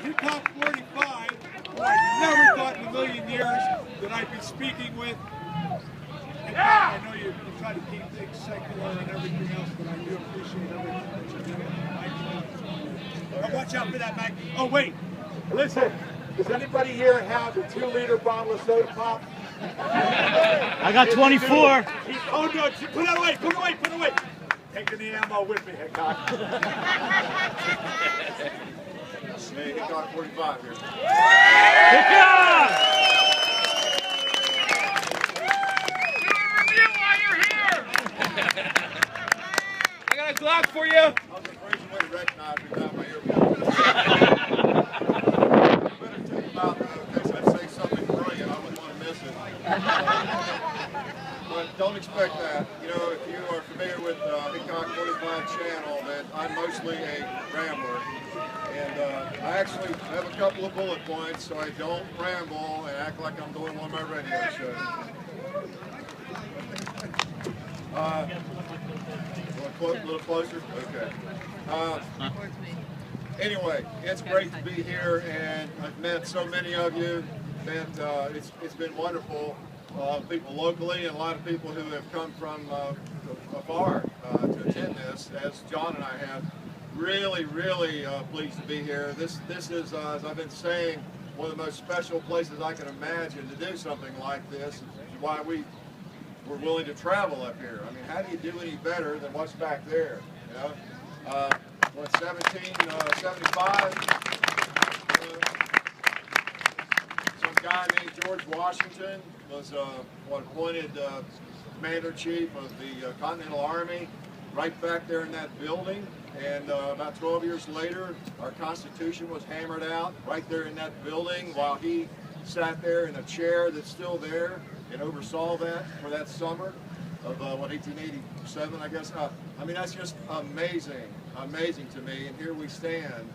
Hickock45, who I never thought in a million years that I'd be speaking with. And I know you try to keep things secular and everything else, but I do appreciate everything that you're doing. Oh, watch out for that, Mike. Oh, wait. Listen, does anybody here have a 2-liter bottle of soda pop? I got 24. Oh, no, put that away, put it away, put it away. Taking the ammo with me, Hickock. Hey, Hickock45 here. Hickock! Do a review while you're here. I got a Glock for you. I was afraid you wouldn't recognize me without my earbuds. I better tell you about in case I say something brilliant, I wouldn't want to miss it. But don't expect that. You know, if you are familiar with Hickock45 channel, that I'm mostly a rambler. And I actually have a couple of bullet points so I don't ramble and act like I'm doing one of my radio shows. A little closer? Okay. Anyway, it's great to be here, and I've met so many of you that it's been wonderful. People locally and a lot of people who have come from afar to attend this, as John and I have. Really, really pleased to be here. This is, as I've been saying, one of the most special places I can imagine to do something like this. It's why we're willing to travel up here. I mean, how do you do any better than what's back there? You know, what, 1775? Some guy named George Washington was appointed commander-in-chief of the Continental Army right back there in that building. And about 12 years later, our Constitution was hammered out right there in that building while he sat there in a chair that's still there and oversaw that for that summer of, 1887, I guess. I mean, that's just amazing, amazing to me. And here we stand.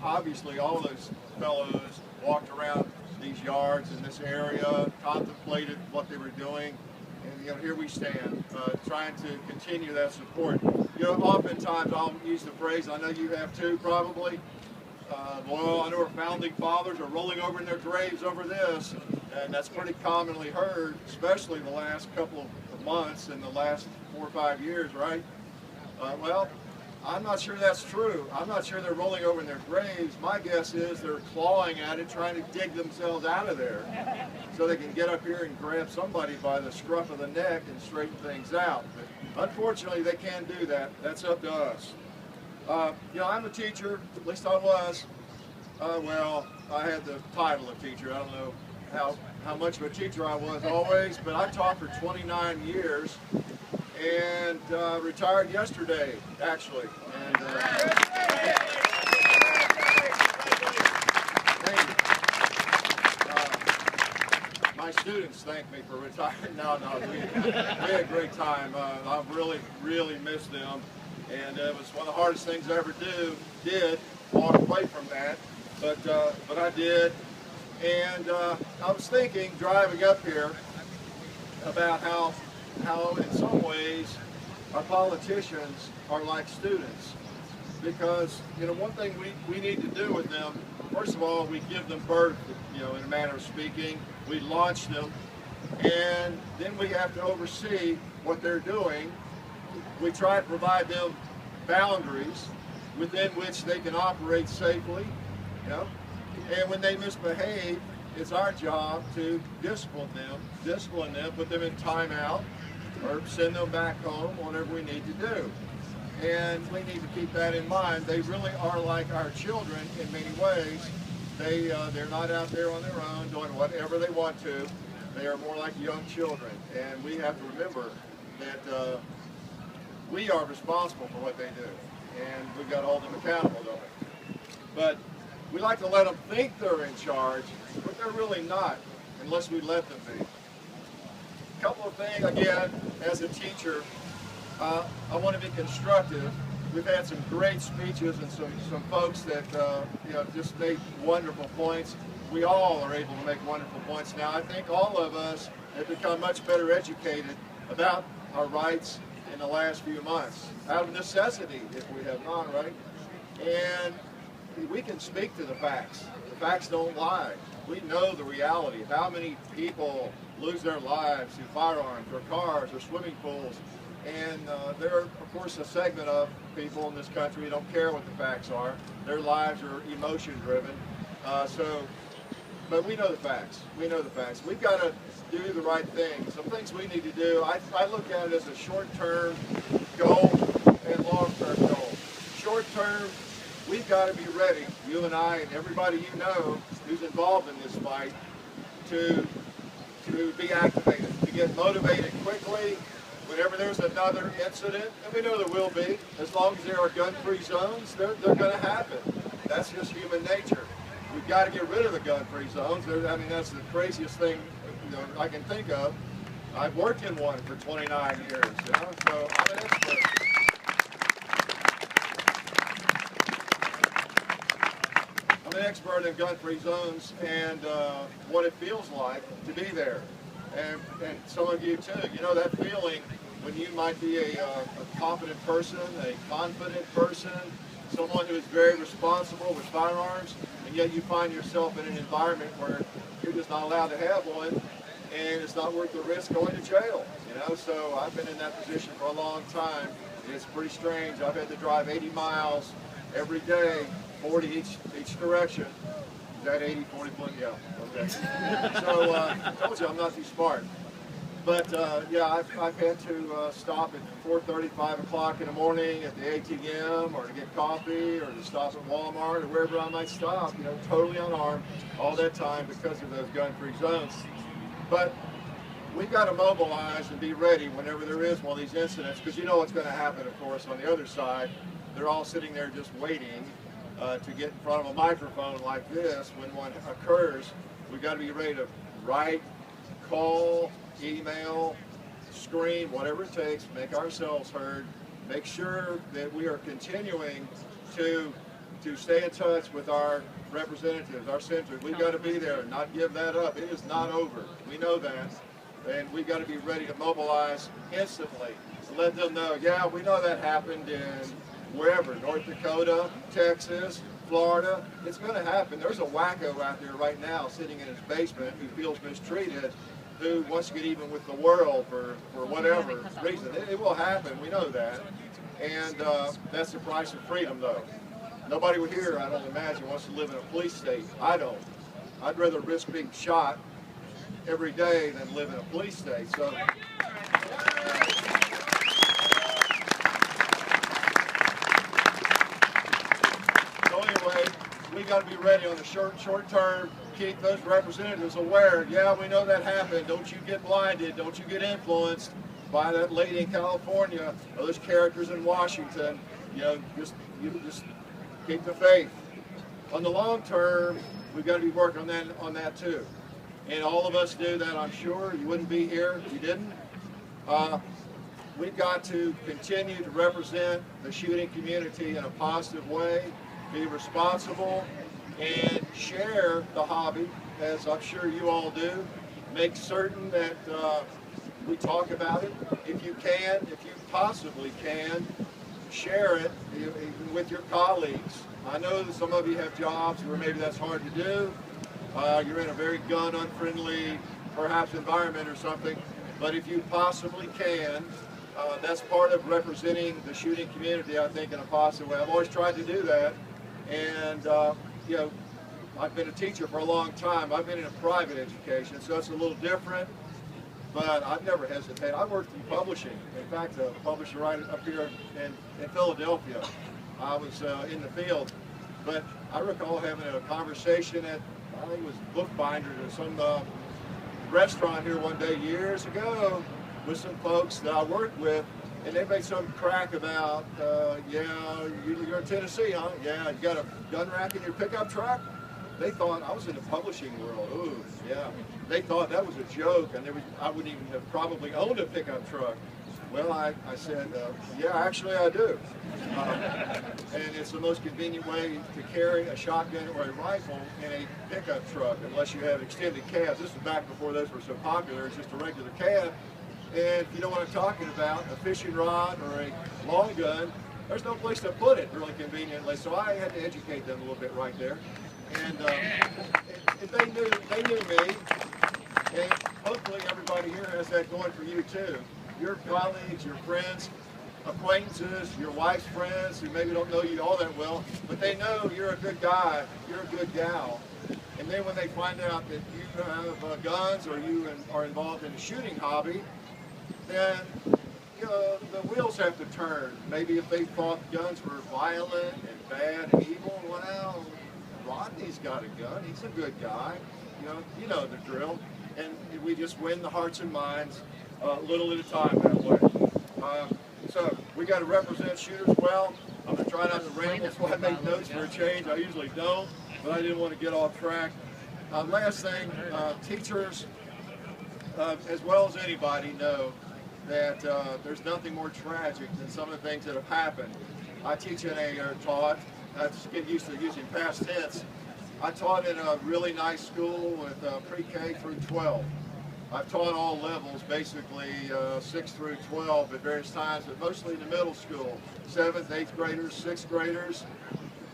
Obviously, all those fellows walked around these yards in this area, contemplated what they were doing. And, you know, here we stand, trying to continue that support. You know, oftentimes I'll use the phrase, I know you have too, probably. Well, I know our founding fathers are rolling over in their graves over this, and that's pretty commonly heard, especially the last couple of months and the last 4 or 5 years, right? Well, I'm not sure that's true. I'm not sure they're rolling over in their graves. My guess is they're clawing at it, trying to dig themselves out of there so they can get up here and grab somebody by the scruff of the neck and straighten things out. But unfortunately, they can't do that. That's up to us. You know, I'm a teacher, at least I was. Well, I had the title of teacher. I don't know how much of a teacher I was always, but I taught for 29 years. And retired yesterday, actually. And my students thank me for retiring. No, we had a great time. I've really, really missed them. And it was one of the hardest things I ever did walk away from that. But I did. And I was thinking, driving up here, about how in some ways our politicians are like students, because, you know, one thing we need to do with them, first of all, we give them birth, you know, in a manner of speaking, we launch them, and then we have to oversee what they're doing. We try to provide them boundaries within which they can operate safely, you know, and when they misbehave, it's our job to discipline them, put them in timeout, or send them back home, whatever we need to do. And we need to keep that in mind. They really are like our children in many ways. They're not out there on their own doing whatever they want to. They are more like young children. And we have to remember that we are responsible for what they do. And we've got to hold them accountable, don't we? But we like to let them think they're in charge, but they're really not, unless we let them be. A couple of things, again, as a teacher, I want to be constructive. We've had some great speeches and some folks that you know, just made wonderful points. We all are able to make wonderful points now. I think all of us have become much better educated about our rights in the last few months, out of necessity, if we have not, right? And we can speak to the facts. The facts don't lie. We know the reality of how many people lose their lives through firearms or cars or swimming pools. And there are, of course, a segment of people in this country who don't care what the facts are. Their lives are emotion-driven. But we know the facts. We know the facts. We've got to do the right thing. Some things we need to do, I look at it as a short-term goal and long-term goal. Short-term, we've got to be ready, you and I and everybody you know who's involved in this fight, to be activated, to get motivated quickly. Whenever there's another incident, and we know there will be, as long as there are gun-free zones, they're going to happen. That's just human nature. We've got to get rid of the gun-free zones. I mean, that's the craziest thing I can think of. I've worked in one for 29 years, so I'm an expert. I'm an expert in gun-free zones and what it feels like to be there. And some of you too, you know that feeling when you might be a confident person, a confident person, someone who is very responsible with firearms, and yet you find yourself in an environment where you're just not allowed to have one, and it's not worth the risk going to jail. So I've been in that position for a long time. It's pretty strange. I've had to drive 80 miles every day, 40 each direction. Is that 80, 40, 20? Yeah, okay. So I told you I'm not too smart. But yeah, I've had to stop at 4:30, 5 o'clock in the morning at the ATM, or to get coffee, or to stop at Walmart, or wherever I might stop, totally unarmed all that time because of those gun-free zones. But we've got to mobilize and be ready whenever there is one of these incidents, because you know what's going to happen, of course, on the other side. They're all sitting there just waiting to get in front of a microphone like this when one occurs. We've got to be ready to write, call, email, scream, whatever it takes, make ourselves heard, make sure that we are continuing to stay in touch with our representatives, our senators. We've got to be there and not give that up. It is not over. We know that. And we've got to be ready to mobilize instantly to let them know, yeah, we know that happened in wherever, North Dakota, Texas, Florida. It's going to happen. There's a wacko out there right now sitting in his basement who feels mistreated, who wants to get even with the world for whatever reason. It will happen. We know that. And that's the price of freedom, though. Nobody here, I don't imagine, wants to live in a police state. I don't. I'd rather risk being shot every day than live in a police state. So anyway, we got to be ready on the short term. Keep those representatives aware. Yeah, we know that happened. Don't you get blinded. Don't you get influenced by that lady in California or those characters in Washington. Just keep the faith. On the long term, we've got to be working on that too. And all of us do that, I'm sure. You wouldn't be here if you didn't. We've got to continue to represent the shooting community in a positive way, be responsible, and share the hobby, as I'm sure you all do. Make certain that we talk about it. If you possibly can, share it with your colleagues. I know that some of you have jobs where maybe that's hard to do. You're in a very gun-unfriendly, perhaps, environment or something. But if you possibly can, that's part of representing the shooting community, I think, in a positive way. I've always tried to do that. And, I've been a teacher for a long time. I've been in a private education, so it's a little different. But I've never hesitated. I worked in publishing. In fact, a publisher right up here in Philadelphia. I was in the field. But I recall having a conversation at, I think it was Bookbinders or some restaurant here one day years ago with some folks that I worked with, and they made some crack about, yeah, you're in Tennessee, huh? Yeah, you got a gun rack in your pickup truck? They thought I was in the publishing world. Ooh, yeah. They thought that was a joke, and I wouldn't even have probably owned a pickup truck. Well, I said, yeah, actually I do. And it's the most convenient way to carry a shotgun or a rifle in a pickup truck, unless you have extended cabs. This is back before those were so popular. It's just a regular cab. And if you know what I'm talking about, a fishing rod or a long gun, there's no place to put it really conveniently. So I had to educate them a little bit right there. And they knew me. And hopefully everybody here has that going for you too. Your colleagues, your friends, acquaintances, your wife's friends who maybe don't know you all that well, but they know you're a good guy, you're a good gal. And then when they find out that you have guns or you are involved in a shooting hobby, then the wheels have to turn. Maybe if they thought guns were violent and bad and evil, well, Rodney's got a gun, he's a good guy. You know the drill. And we just win the hearts and minds little at a time that way. So we got to represent shooters well. I'm going to try not to ramble, that's why I make notes for a change. I usually don't, but I didn't want to get off track. Last thing, teachers, as well as anybody, know that there's nothing more tragic than some of the things that have happened. I teach in taught, I just get used to using past tense. I taught in a really nice school with pre-K through 12. I've taught all levels, basically 6 through 12 at various times, but mostly in the middle school, 7th, 8th graders, 6th graders.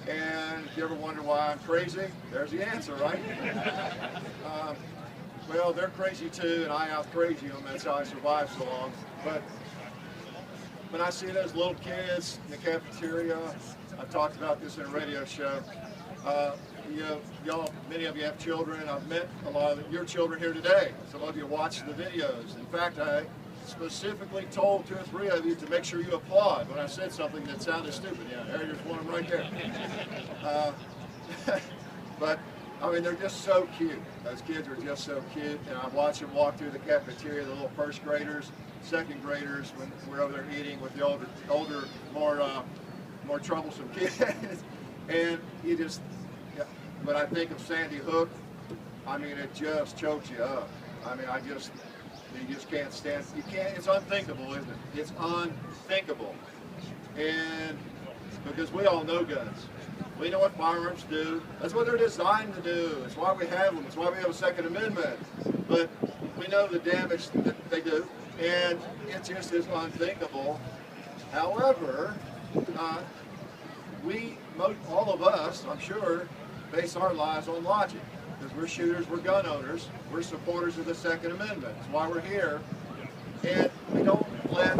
And if you ever wonder why I'm crazy, there's the answer, right? Well, they're crazy too, and I out-crazy them. That's how I survive so long. But when I see those little kids in the cafeteria, I've talked about this in a radio show. Y'all, many of you have children. I've met a lot of your children here today. Some of you watch the videos. In fact, I specifically told 2 or 3 of you to make sure you applaud when I said something that sounded stupid. Yeah, there's one right there. But I mean, they're just so cute. Those kids are just so cute, and I watch them walk through the cafeteria. The little 1st graders, 2nd graders, when we're over there eating with the older, more troublesome kids, and you just. When I think of Sandy Hook, I mean, it just chokes you up. I mean, you just can't stand, it's unthinkable, isn't it? It's unthinkable. And because we all know guns. We know what firearms do. That's what they're designed to do. It's why we have them. It's why we have a Second Amendment. But we know the damage that they do, and it just is unthinkable. However, all of us, I'm sure, base our lives on logic, because we're shooters, we're gun owners, we're supporters of the Second Amendment. That's why we're here, and we don't let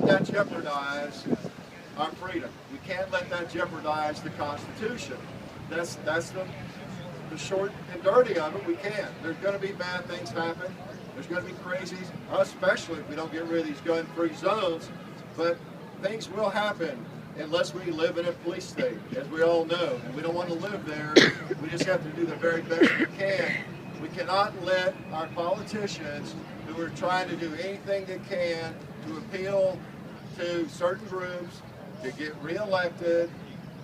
that jeopardize our freedom. We can't let that jeopardize the Constitution. That's the short and dirty of it. We can't. There's going to be bad things happen. There's going to be crazies, especially if we don't get rid of these gun-free zones. But things will happen unless we live in a police state, as we all know. And we don't want to live there. We just have to do the very best we can. We cannot let our politicians, who are trying to do anything they can to appeal to certain groups, to get reelected,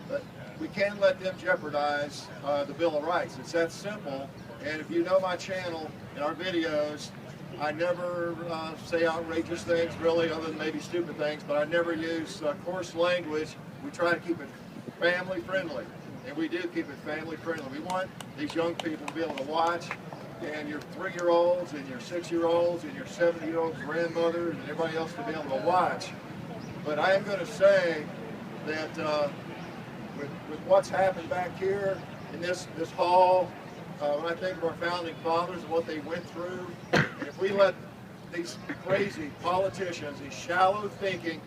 but we can't let them jeopardize the Bill of Rights. It's that simple. And if you know my channel and our videos, I never say outrageous things, really, other than maybe stupid things, but I never use coarse language. We try to keep it family friendly, and we do keep it family friendly. We want these young people to be able to watch, and your 3-year-olds and your 6-year-olds and your 7-year-old grandmothers and everybody else to be able to watch. But I am going to say that with what's happened back here in this hall, when I think of our founding fathers and what they went through, and if we let these crazy politicians, these shallow-thinking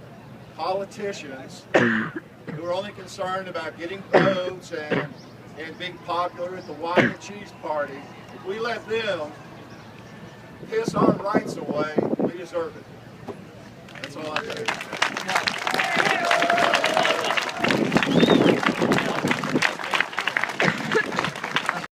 politicians who are only concerned about getting votes and being popular at the wine and cheese party, if we let them piss our rights away, we deserve it. That's all I say.